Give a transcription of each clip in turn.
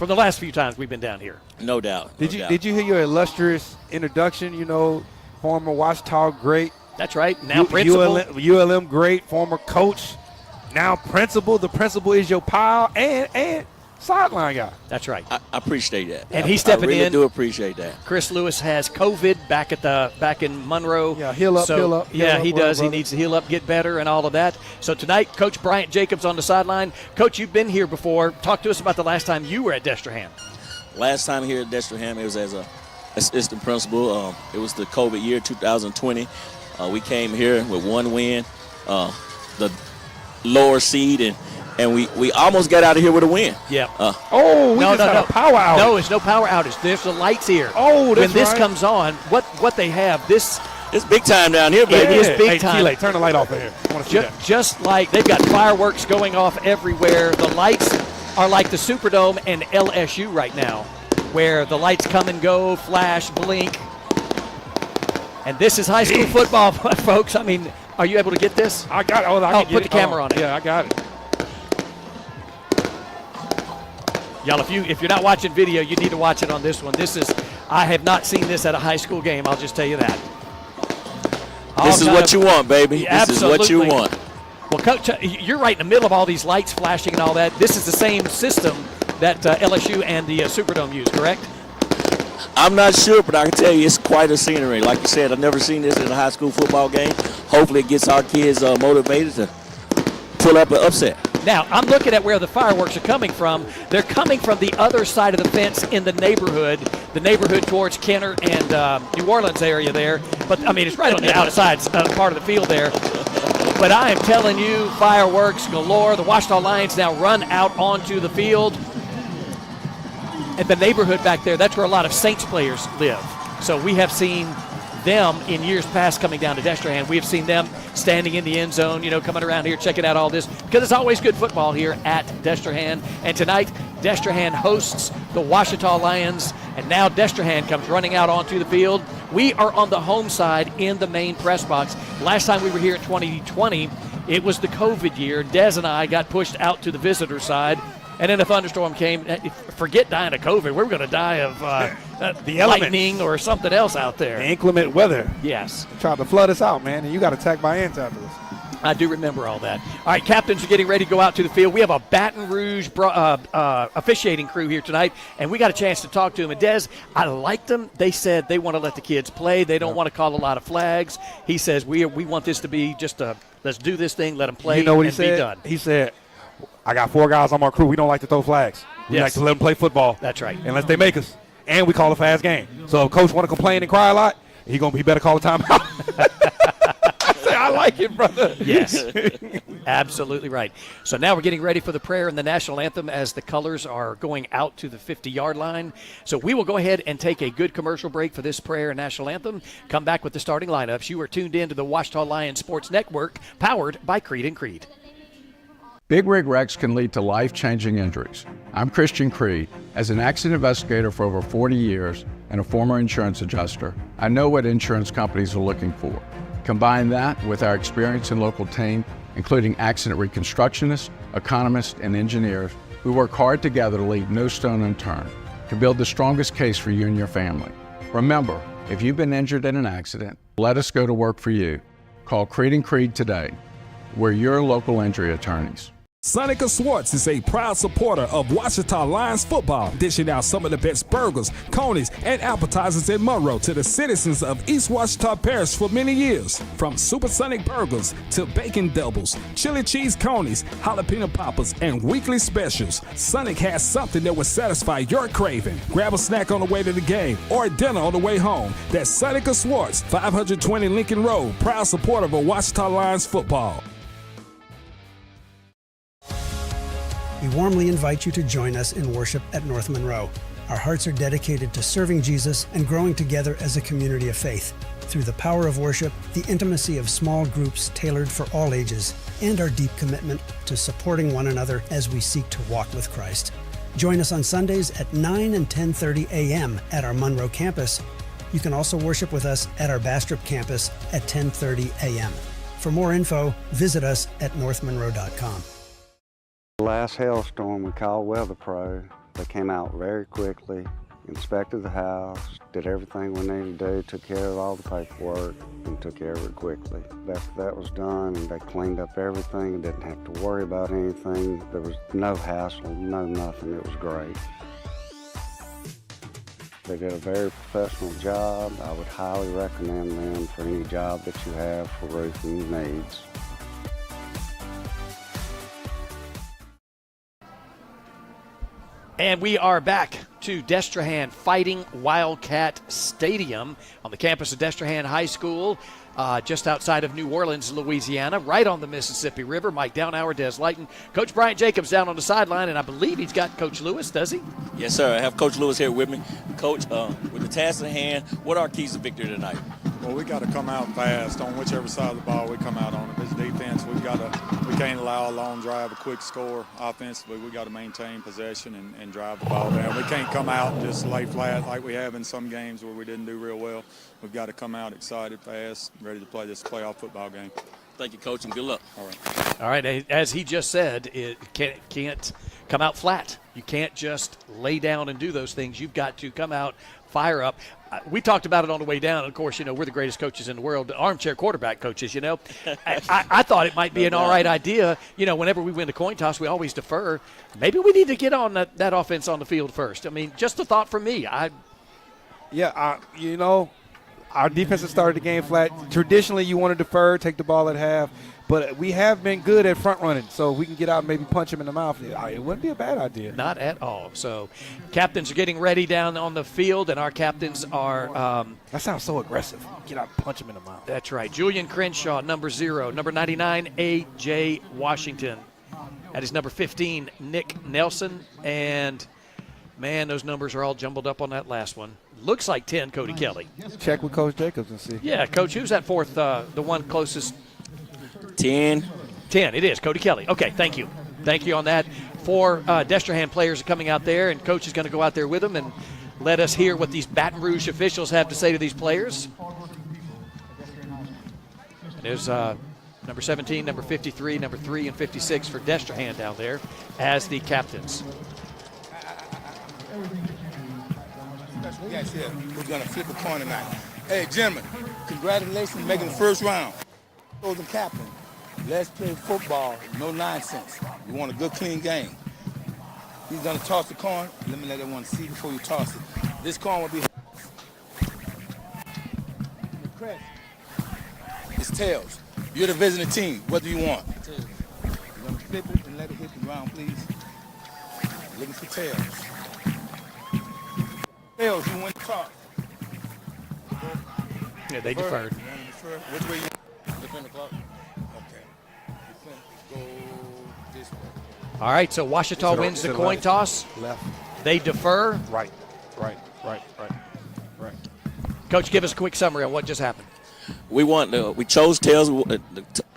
from the last few times we've been down here. No doubt. Did you hear your illustrious introduction? You know, former Ouachita great. That's right. Now principal. ULM great, former coach, now principal. The principal is your pal and sideline guy. That's right. I appreciate that. And he's stepping in. I really do appreciate that. Chris Lewis has COVID back in Monroe. Yeah, heal up. Yeah, he does. He needs to heal up, get better, and all of that. So tonight, Coach Bryant Jacobs on the sideline. Coach, you've been here before. Talk to us about the last time you were at Destrehan. Last time here at Destrehan, it was as a assistant principal. It was the COVID year, 2020. We came here with one win, the lower seed, and we almost got out of here with a win. Yeah. We just had a power outage. No, it's no power outage. There's the lights here. Oh, that's when this right. comes on, what they have, this. It's big time down here, baby. It is big time. Chile, turn the light off here. I want to see that. Just like they've got fireworks going off everywhere. The lights are like the Superdome and LSU right now, where the lights come and go, flash, blink. And this is high school football, folks. I mean, are you able to get this? I got it. Put the camera on it. Yeah, I got it. Y'all, if you're not watching video, you need to watch it on this one. I have not seen this at a high school game. I'll just tell you that. This is what you want, baby. Absolutely. This is what you want. Well, Coach, you're right in the middle of all these lights flashing and all that. This is the same system that LSU and the Superdome use, correct? I'm not sure, but I can tell you it's quite a scenery. Like you said, I've never seen this in a high school football game. Hopefully it gets our kids motivated to pull up an upset. Now, I'm looking at where the fireworks are coming from. They're coming from the other side of the fence in the neighborhood towards Kenner and New Orleans area there. But, I mean, it's right on the outside part of the field there. But I am telling you, fireworks galore. The Ouachita Lions now run out onto the field. At the neighborhood back there, that's where a lot of Saints players live. So we have seen them in years past coming down to Destrehan. We have seen them standing in the end zone, coming around here, checking out all this, because it's always good football here at Destrehan. And tonight, Destrehan hosts the Ouachita Lions, and now Destrehan comes running out onto the field. We are on the home side in the main press box. Last time we were here in 2020, it was the COVID year. Des and I got pushed out to the visitor side. And then a thunderstorm came. Forget dying of COVID. We're going to die of the lightning or something else out there. The inclement weather. Yes. Tried to flood us out, man, and you got attacked by ants after this. I do remember all that. All right, captains are getting ready to go out to the field. We have a Baton Rouge officiating crew here tonight, and we got a chance to talk to them. And Des, I liked them. They said they want to let the kids play. They don't want to call a lot of flags. He says we want this to be just let's do this thing, let them play, you know what and he said? be done. He said, I got 4 guys on my crew. We don't like to throw flags. We like to let them play football. That's right. Unless they make us. And we call a fast game. So if coach want to complain and cry a lot, he better call a timeout. I like it, brother. Yes, absolutely right. So now we're getting ready for the prayer and the national anthem as the colors are going out to the 50-yard line. So we will go ahead and take a good commercial break for this prayer and national anthem. Come back with the starting lineups. You are tuned in to the Ouachita Lions Sports Network, powered by Creed and Creed. Big rig wrecks can lead to life-changing injuries. I'm Christian Creed. As an accident investigator for over 40 years and a former insurance adjuster, I know what insurance companies are looking for. Combine that with our experience in local team, including accident reconstructionists, economists, and engineers, we work hard together to leave no stone unturned to build the strongest case for you and your family. Remember, if you've been injured in an accident, let us go to work for you. Call Creed and Creed today. We're your local injury attorneys. Sonica Swartz is a proud supporter of Ouachita Lions football, dishing out some of the best burgers, conies, and appetizers in Monroe to the citizens of East Ouachita Parish for many years. From supersonic burgers to bacon doubles, chili cheese conies, jalapeno poppers, and weekly specials, Sonic has something that will satisfy your craving. Grab a snack on the way to the game or dinner on the way home. That's Sonica Swartz, 520 Lincoln Road, proud supporter of Ouachita Lions football. We warmly invite you to join us in worship at North Monroe. Our hearts are dedicated to serving Jesus and growing together as a community of faith. Through the power of worship, the intimacy of small groups tailored for all ages, and our deep commitment to supporting one another as we seek to walk with Christ. Join us on Sundays at 9 and 10:30 a.m. at our Monroe campus. You can also worship with us at our Bastrop campus at 10:30 a.m. For more info, visit us at northmonroe.com. Last hailstorm, we called Weather Pro. They came out very quickly, inspected the house, did everything we needed to do, took care of all the paperwork, and took care of it quickly. After that was done, they cleaned up everything and didn't have to worry about anything. There was no hassle, no nothing. It was great. They did a very professional job. I would highly recommend them for any job that you have for roofing needs. And we are back to Destrehan Fighting Wildcat Stadium on the campus of Destrehan High School, just outside of New Orleans, Louisiana, right on the Mississippi River. Mike Downhour, Des Lighton. Coach Bryant Jacobs down on the sideline, and I believe he's got Coach Lewis, does he? Yes, sir. I have Coach Lewis here with me. Coach, with the task at hand, what are our keys to victory tonight? Well, we got to come out fast on whichever side of the ball we come out on. If it's defense, we can't allow a long drive, a quick score. Offensively, we got to maintain possession and drive the ball down. We can't come out and just lay flat like we have in some games where we didn't do real well. We've got to come out excited, fast, ready to play this playoff football game. Thank you, Coach, and good luck. All right. All right, as he just said, it can't come out flat. You can't just lay down and do those things. You've got to come out, fire up. We talked about it on the way down. Of course, we're the greatest coaches in the world, armchair quarterback coaches, I thought it might be an all right idea. Whenever we win the coin toss, we always defer. Maybe we need to get on that offense on the field first. I mean, just a thought from me. Our defense has started the game flat. Traditionally, you want to defer, take the ball at half. But we have been good at front running, so if we can get out and maybe punch him in the mouth, it wouldn't be a bad idea. Not at all. So captains are getting ready down on the field, and our captains are that sounds so aggressive. Get out and punch him in the mouth. That's right. Julian Crenshaw, number 0. Number 99, A.J. Washington. That is number 15, Nick Nelson. And, man, those numbers are all jumbled up on that last one. Looks like 10, Cody Kelly. Check with Coach Jacobs and see. Yeah, Coach, who's that fourth, the one closest? 10. 10, it is. Cody Kelly. Okay, thank you. Thank you on that. 4 Destrehan players are coming out there, and Coach is going to go out there with them and let us hear what these Baton Rouge officials have to say to these players. There's number 17, number 53, number 3, and 56 for Destrehan down there as the captains. Yes, yeah. We're going to flip a coin tonight. Hey, gentlemen, congratulations on making the first round. Chosen captain. Let's play football, no nonsense. You want a good, clean game. He's going to toss the coin. Let me let everyone see before you toss it. This coin will be it's tails. You're the visiting team. What do you want? Tails. You're going to flip it and let it hit the ground, please. Looking for tails. Tails, you win the toss. Yeah, they deferred. Which way you defend the clock? Okay. Go this way. All right, so Ouachita wins the coin toss. Left. They defer. Right. Coach, give us a quick summary on what just happened. We chose tails. The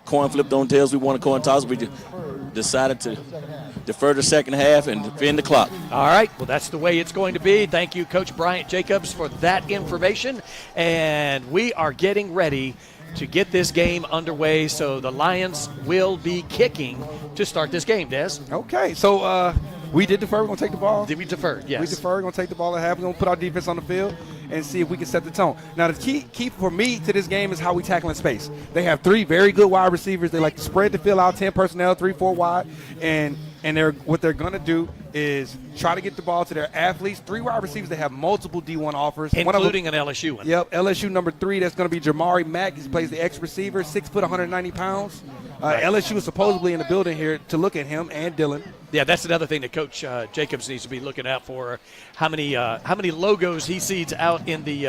coin flipped on tails. We won a coin toss. We decided to defer the second half and defend the clock. All right, well, that's the way it's going to be. Thank you, Coach Bryant Jacobs, for that information. And we are getting ready to get this game underway, so the Lions will be kicking to start this game, Des. Okay, so we did defer. We're going to take the ball. Did we defer? Yes. We defer. We're going to take the ball at half. We're going to put our defense on the field and see if we can set the tone. Now, the key for me to this game is how we tackle in space. They have 3 very good wide receivers. They like to spread the field out, 10 personnel, 3-4 wide, and what they're going to do is try to get the ball to their athletes. 3 wide receivers that have multiple D1 offers. Including an LSU one. Yep, LSU number 3, that's going to be Jamari Mack. He plays the X receiver, 6 foot, 190 pounds. LSU is supposedly in the building here to look at him and Dylan. Yeah, that's another thing that Coach Jacobs needs to be looking out for. How many logos he sees out in the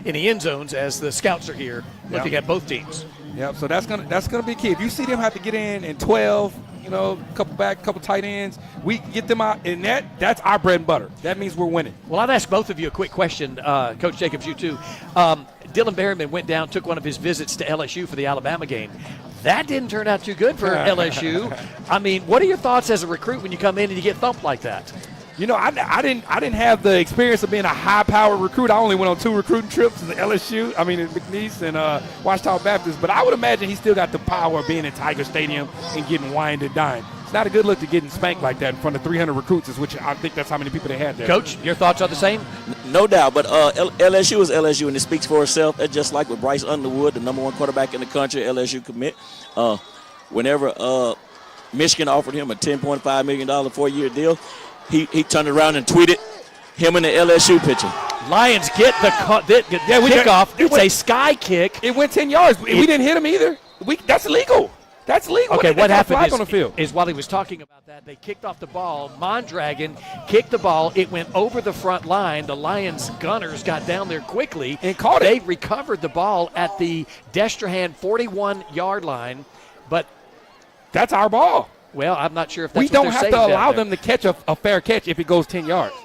end zones as the scouts are here looking at both teams. Yep. So that's gonna be key. If you see them have to get in 12, couple tight ends, we get them out, and that's our bread and butter. That means we're winning. Well, I'll ask both of you a quick question, Coach Jacobs, you too. Dylan Berryman went down, took one of his visits to LSU for the Alabama game. That didn't turn out too good for LSU. I mean, what are your thoughts as a recruit when you come in and you get thumped like that? I didn't have the experience of being a high-powered recruit. I only went on 2 recruiting trips to LSU. I mean, in McNeese and Ouachita Baptist. But I would imagine he still got the power of being in Tiger Stadium and getting wined and dined. It's not a good look to getting spanked like that in front of 300 recruits, which I think that's how many people they had there. Coach, your thoughts are the same? No doubt, but LSU is LSU, and it speaks for itself. It's just like with Bryce Underwood, the number 1 quarterback in the country, LSU commit. Whenever Michigan offered him a $10.5 million 4-year deal, he turned around and tweeted him and the LSU pitcher. Lions get the kickoff. It's a sky kick. It went 10 yards. We didn't hit him either. That's illegal. That's illegal. Okay, what happened on the field is while he was talking about that, they kicked off the ball. Mondragon kicked the ball. It went over the front line. The Lions gunners got down there quickly and caught it. They recovered the ball at the Destrehan 41-yard line, but that's our ball. Well, I'm not sure if that's we what don't they're have saying to allow down them to catch a fair catch if it goes 10 yards.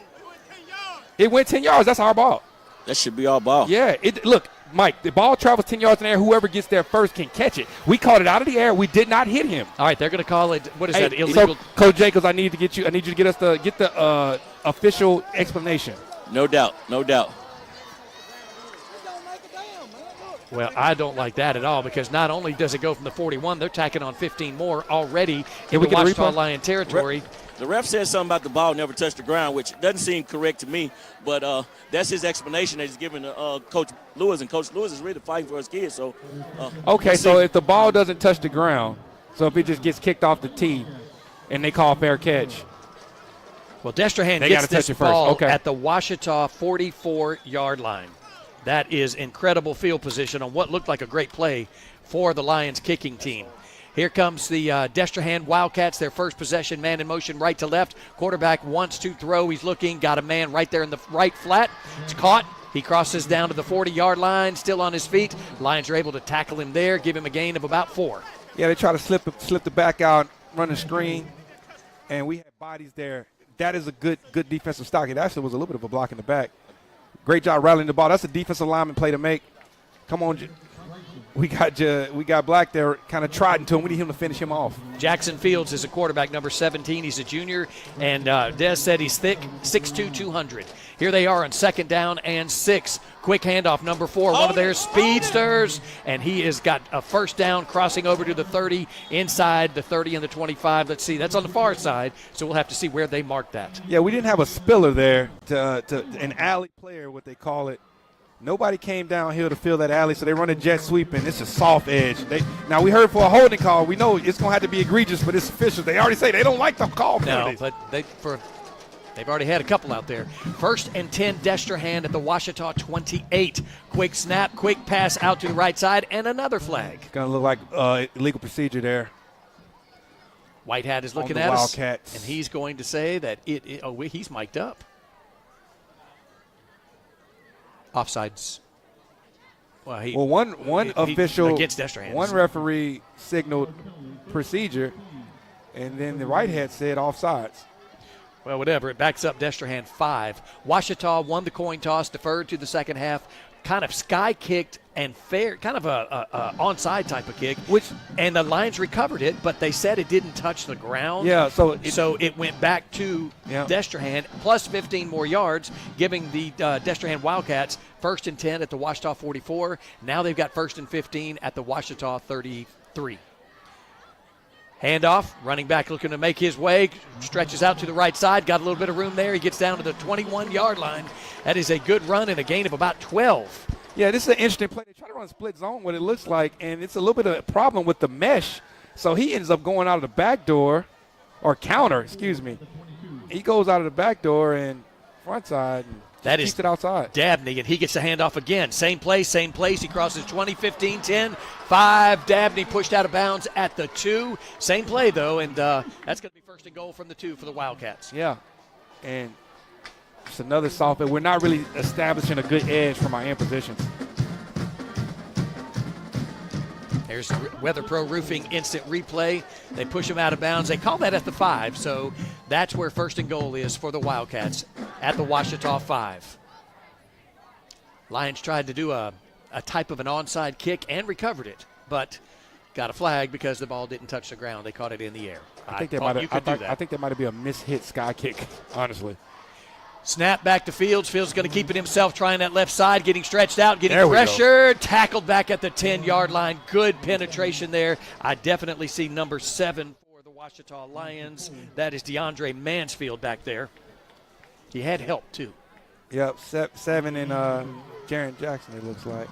It went 10 yards. That's our ball. That should be our ball. Yeah. Look, Mike, the ball travels 10 yards in the air. Whoever gets there first can catch it. We caught it out of the air. We did not hit him. All right, they're going to call it, what is that, illegal? So, Coach Jacobs, I need you to get us the official explanation. No doubt. Well, I don't like that at all because not only does it go from the 41, they're tacking on 15 more already in the Ouachita Lion territory. The ref said something about the ball never touched the ground, which doesn't seem correct to me, but that's his explanation that he's giving to Coach Lewis, and Coach Lewis is really fighting for his kids. So, okay, so if the ball doesn't touch the ground, so if it just gets kicked off the tee and they call fair catch. Well, Destrehan gets this ball at the Ouachita 44-yard line. That is incredible field position on what looked like a great play for the Lions kicking team. Here comes the Destrehan Wildcats, their first possession, man in motion right to left. Quarterback wants to throw. He's looking, got a man right there in the right flat. It's caught. He crosses down to the 40-yard line, still on his feet. Lions are able to tackle him there, give him a gain of about 4. Yeah, they try to slip the back out, run the screen, and we had bodies there. That is a good defensive stop. It actually was a little bit of a block in the back. Great job rallying the ball. That's a defensive lineman play to make. Come on, we got Black there kind of trotting to him. We need him to finish him off. Jackson Fields is a quarterback, number 17. He's a junior, and Des said he's thick, 6'2", 200. Here they are on 2nd down and 6. Quick handoff, number 4, one of their speedsters, and he has got a first down crossing over to the 30, inside the 30 and the 25. Let's see, that's on the far side, so we'll have to see where they mark that. Yeah, we didn't have a spiller there to an alley player, what they call it. Nobody came downhill to fill that alley, so they run a jet sweep, and it's a soft edge. Now, we heard for a holding call. We know it's going to have to be egregious for this officials. They already say they don't like the call. No, but they've already had a couple out there. 1st and 10, Destrehan at the Ouachita 28. Quick snap, quick pass out to the right side, and another flag. Going to look like illegal procedure there. Whitehat is looking at us, and he's going to say that he's mic'd up. Offsides. One official against Destrehans. One referee signaled procedure, and then the right hand said offsides. Well, whatever. It backs up Destrehan 5. Ouachita won the coin toss, deferred to the second half, kind of sky kicked and fair, kind of a onside type of kick. And the Lions recovered it, but they said it didn't touch the ground. Yeah, so it went back to Destrehan, plus 15 more yards, giving the Destrehan Wildcats 1st and 10 at the Ouachita 44. Now they've got 1st and 15 at the Ouachita 33. Handoff, running back looking to make his way, stretches out to the right side, got a little bit of room there. He gets down to the 21-yard line. That is a good run and a gain of about 12. Yeah, this is an interesting play. They try to run a split zone, what it looks like, and it's a little bit of a problem with the mesh. So he ends up going out of the back door, or counter, excuse me. He goes out of the back door and front side and keeps it outside. Dabney, and he gets the handoff again. Same place. He crosses 20, 15, 10, 5. Dabney pushed out of bounds at the 2. Same play, though, and that's going to be 1st and goal from the 2 for the Wildcats. Yeah, and it's another soft, but we're not really establishing a good edge from our end positions. There's Weather Pro Roofing instant replay. They push him out of bounds. They call that at the 5, so that's where 1st and goal is for the Wildcats at the Ouachita 5. Lions tried to do a type of an onside kick and recovered it, but got a flag because the ball didn't touch the ground. They caught it in the air. I think that might be a mishit sky kick, honestly. Snap back to Fields. Fields going to keep it himself, trying that left side, getting stretched out, getting pressured, tackled back at the 10-yard line. Good penetration there. I definitely see number 7 for the Ouachita Lions. That is DeAndre Mansfield back there. He had help, too. Yep, 7 and Jaren Jackson, it looks like.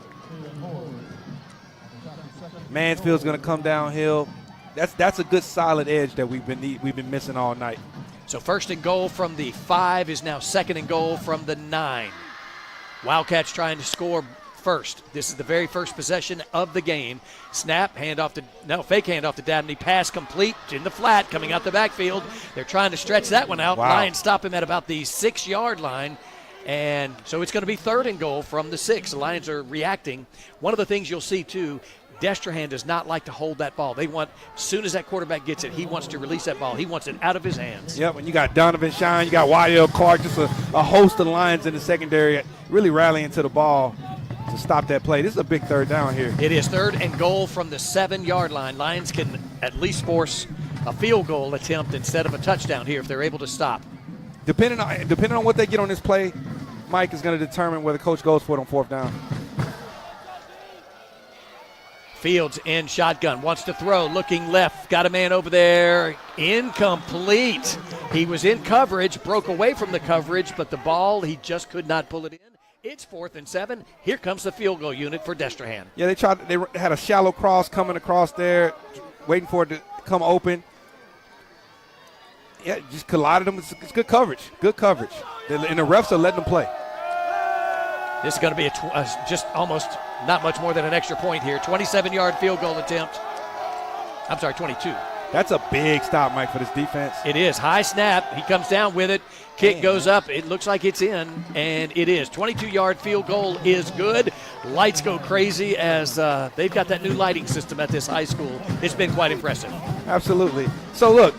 Mansfield's going to come downhill. That's a good solid edge that we've been missing all night. So first and goal from the 5 is now second and goal from the 9. Wildcats trying to score first. This is the very first possession of the game. Snap, fake handoff to Dabney. Pass complete in the flat, coming out the backfield. They're trying to stretch that one out. Wow. Lions stop him at about the 6-yard line. And so it's going to be third and goal from the 6. The Lions are reacting. One of the things you'll see, too, Destrehan does not like to hold that ball. As soon as that quarterback gets it, he wants to release that ball. He wants it out of his hands. Yep, and you got Donovan Shine, you got Waddell Clark, just a host of Lions in the secondary really rallying to the ball to stop that play. This is a big third down here. It is third and goal from the 7-yard line. Lions can at least force a field goal attempt instead of a touchdown here if they're able to stop. Depending on what they get on this play, Mike is going to determine where the coach goes for it on fourth down. Fields in shotgun, wants to throw, looking left, got a man over there, incomplete. He was in coverage, broke away from the coverage, but the ball, he just could not pull it in. It's 4th and 7. Here comes the field goal unit for Destrehan. Yeah, they had a shallow cross coming across there, waiting for it to come open. Yeah, just collided them. It's good coverage. Good coverage. And the refs are letting them play. This is going to be just almost not much more than an extra point here. 27-yard field goal attempt. I'm sorry, 22. That's a big stop, Mike, for this defense. It is. High snap. He comes down with it. Kick goes up. It looks like it's in, and it is. 22-yard field goal is good. Lights go crazy as they've got that new lighting system at this high school. It's been quite impressive. Absolutely. So, look,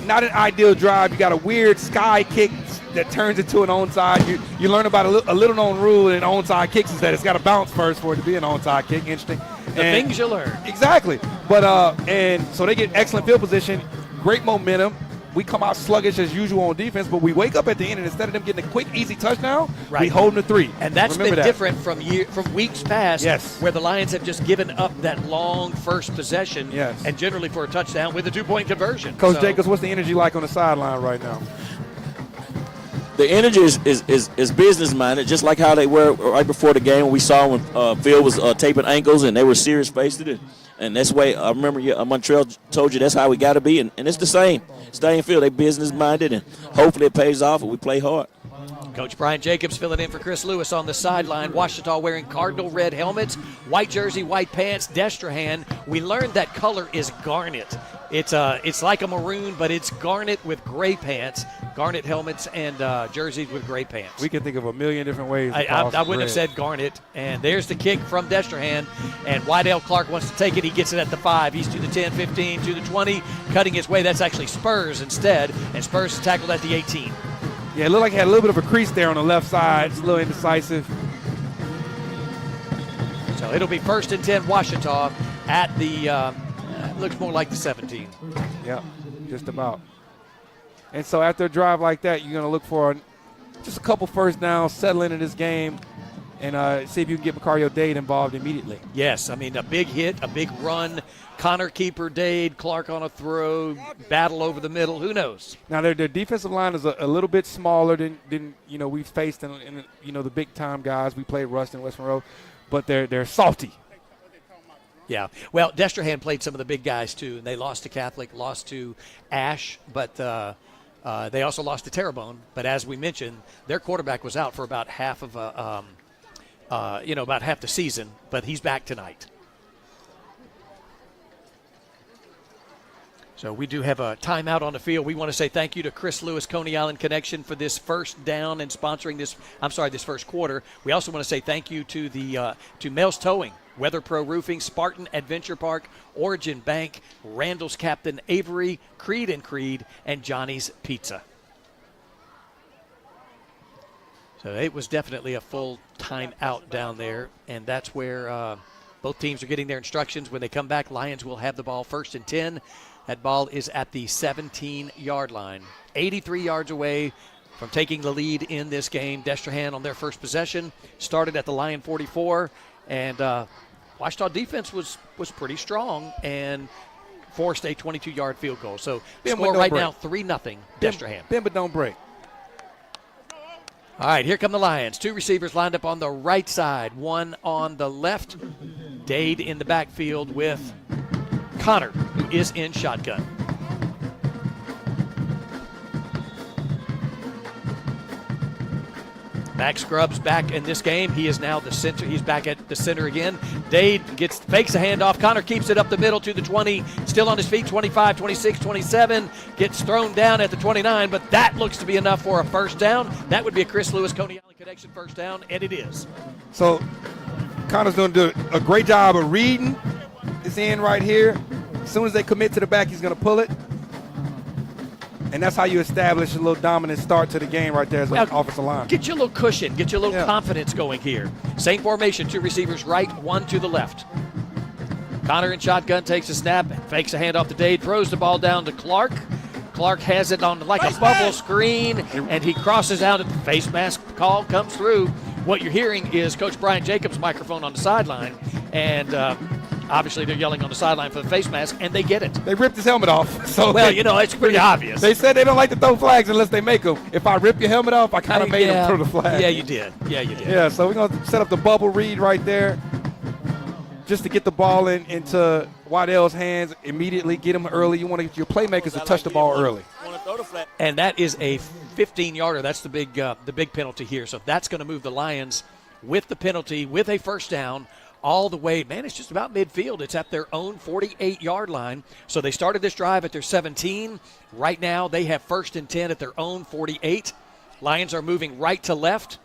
not an ideal drive. You got a weird sky kick that turns into an onside. You learn about a little-known rule in onside kicks is that it's got to bounce first for it to be an onside kick. Interesting. The things you learn. Exactly. But and so they get excellent field position, great momentum. We come out sluggish as usual on defense, but we wake up at the end, and instead of them getting a quick, easy touchdown, we hold them to 3. And that's Remember been different from weeks past, yes, where the Lions have just given up that long first possession, yes, and generally for a touchdown with a 2-point conversion. Coach Jacobs, what's the energy like on the sideline right now? The energy is business-minded, just like how they were right before the game when we saw when Phil was taping ankles and they were serious-faced it. And that's the way I remember Montreal told you that's how we got to be, and it's the same. Stay in field, they business-minded, and hopefully it pays off and we play hard. Coach Brian Jacobs filling in for Chris Lewis on the sideline. Ouachita wearing cardinal red helmets, white jersey, white pants. Destrehan, we learned that color is garnet. It's like a maroon, but it's garnet with gray pants, garnet helmets and jerseys with gray pants. We can think of a million different ways. I wouldn't have said garnet. And there's the kick from Destrehan, and Waddell Clark wants to take it. He gets it at the 5. He's to the 10, 15, to the 20, cutting his way. That's actually Spurs instead, and Spurs is tackled at the 18. Yeah, it looked like he had a little bit of a crease there on the left side. It's a little indecisive. So it'll be 1st and 10 Ouachita at the looks more like the 17. Yeah, just about. And so after a drive like that, you're going to look for just a couple first downs, settle into this game, and see if you can get Macario Dade involved immediately. Yes, I mean, a big hit, a big run. Connor Keeper, Dade, Clark on a throw, battle over the middle. Who knows? Now, their defensive line is a little bit smaller than we've faced in the big-time guys. We played Ruston, West Monroe, but they're salty. Yeah. Well, Destrehan played some of the big guys, too, and they lost to Catholic, lost to Ash, but they also lost to Terrebonne. But as we mentioned, their quarterback was out for about half of about half the season, but he's back tonight. So we do have a timeout on the field. We want to say thank you to Chris Lewis, Coney Island Connection, for this first down and sponsoring this first quarter. We also want to say thank you to to Mel's Towing, Weather Pro Roofing, Spartan Adventure Park, Origin Bank, Randall's Captain Avery, Creed and Creed, and Johnny's Pizza. So it was definitely a full timeout down there, and that's where both teams are getting their instructions. When they come back, Lions will have the ball 1st and 10. That ball is at the 17-yard line, 83 yards away from taking the lead in this game. Destrehan on their first possession started at the Lion 44, and Ouachita defense was pretty strong and forced a 22-yard field goal. So Ben, score no right break. now 3-0 Destrehan. Bend but don't break. All right, here come the Lions. 2 receivers lined up on the right side, 1 on the left. Dade in the backfield with Connor, who is in shotgun. Max Scrubs back in this game. He is now the center. He's back at the center again. Dade fakes a handoff. Connor keeps it up the middle to the 20. Still on his feet, 25, 26, 27. Gets thrown down at the 29, but that looks to be enough for a first down. That would be a Chris Lewis Coney Island connection first down, and it is. So Connor's going to do a great job of reading this end right here. As soon as they commit to the back, he's going to pull it. And that's how you establish a little dominant start to the game right there as an offensive line. Get you a little cushion. Get you a little confidence going here. Same formation, 2 receivers right, 1 to the left. Connor in shotgun takes a snap, fakes a handoff to Dade, throws the ball down to Clark. Clark has it on like a bubble screen, and he crosses out at the face mask call comes through. What you're hearing is Coach Brian Jacobs' microphone on the sideline, and obviously they're yelling on the sideline for the face mask, and they get it. They ripped his helmet off. So it's pretty obvious. They said they don't like to throw flags unless they make them. If I rip your helmet off, I kind of made them throw the flag. Yeah, you did. Yeah, so we're going to set up the bubble read right there just to get the ball into Waddell's hands immediately, get him early. You want to get your playmakers to touch the ball early. And that is a 15-yarder. That's the big penalty here. So that's going to move the Lions with the penalty, with a first down, all the way. Man, it's just about midfield. It's at their own 48-yard line. So they started this drive at their 17. Right now they have 1st and 10 at their own 48. Lions are moving right to left.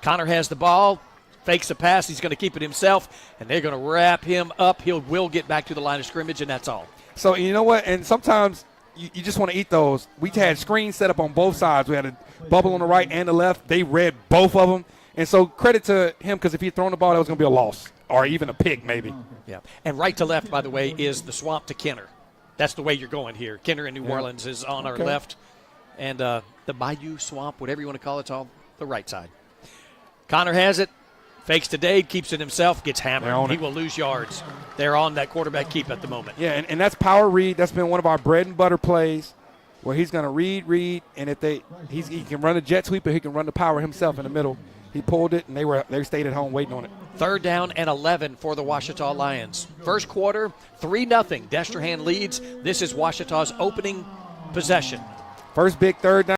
Connor has the ball, fakes a pass. He's going to keep it himself, and they're going to wrap him up. He will get back to the line of scrimmage, and that's all. So you know what? And sometimes you just want to eat those. We had screens set up on both sides. We had a bubble on the right and the left. They read both of them. And so credit to him, because if he'd thrown the ball, that was going to be a loss or even a pick maybe. Yeah. And right to left, by the way, is the swamp to Kenner. That's the way you're going here. Kenner in New Orleans is on our left. And the Bayou Swamp, whatever you want to call it, it's on the right side. Connor has it. Fakes to Dade, keeps it himself, gets hammered. He will lose yards. They're on that quarterback keep at the moment. Yeah, and that's power read. That's been one of our bread and butter plays where he's going to read, and if he can run a jet sweep or he can run the power himself in the middle. He pulled it, and they stayed at home waiting on it. 3rd down and 11 for the Ouachita Lions. First quarter, 3-0. Destrehan leads. This is Ouachita's opening possession. First big 3rd down.